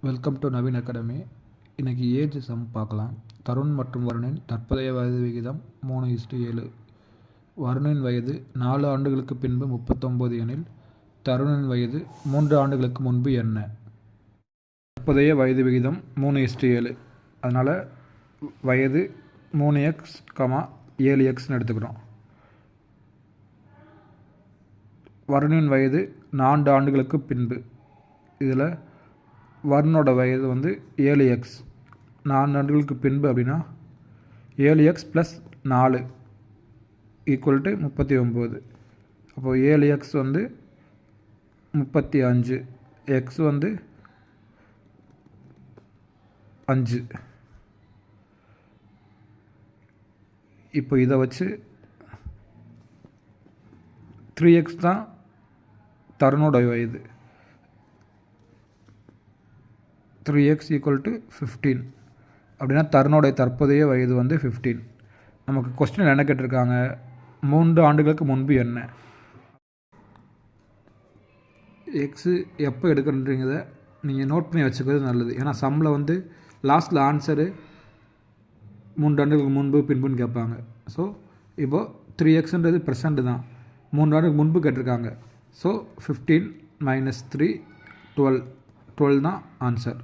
Welcome to Naveen academy. இன்றைக்கி age some பார்க்கலாம். தருண் மற்றும் வருணின் தற்போதைய வயது விகிதம் 3:7. வருணின் வயது 4 ஆண்டுகளுக்கு பின்பு 39 எனில் தருணின் வயது 3 ஆண்டுகளுக்கு முன்பு என்ன? தற்போதைய வயது விகிதம் 3:7. அதனால் வயது 3x, 7xன்னு எடுத்துக்கிறோம். வருணின் வயது 4 ஆண்டுகளுக்கு பின்பு. இதில் வருணோட வயது 7x. 4 ஆண்டுகளுக்கு பின்பு அப்படின்னா 7x + 4 = 39. அப்போது 7x 35, x 5. இப்போ இதை வச்சு 3x தான் தருணோட வயது. 3x = 15. அப்படின்னா தருணோடைய தற்போதைய வயது 15. நமக்கு கொஸ்டின் என்ன கேட்டிருக்காங்க? 3 ஆண்டுகளுக்கு முன்பு என்ன? எக்ஸு எப்போ எடுக்கணுன்றீங்கிறத நீங்கள் நோட் பண்ணி வச்சுக்கிறது நல்லது. ஏன்னா சம்மில் லாஸ்ட்டில் ஆன்சரு 3 ஆண்டுகளுக்கு முன்பு பின்புன்னு கேட்பாங்க. ஸோ இப்போது 3xன்றது ப்ரெசண்ட் தான், 3 ஆண்டுக்கு முன்பு கேட்டிருக்காங்க. ஸோ 15 - 3 12 தான் ஆன்சர்.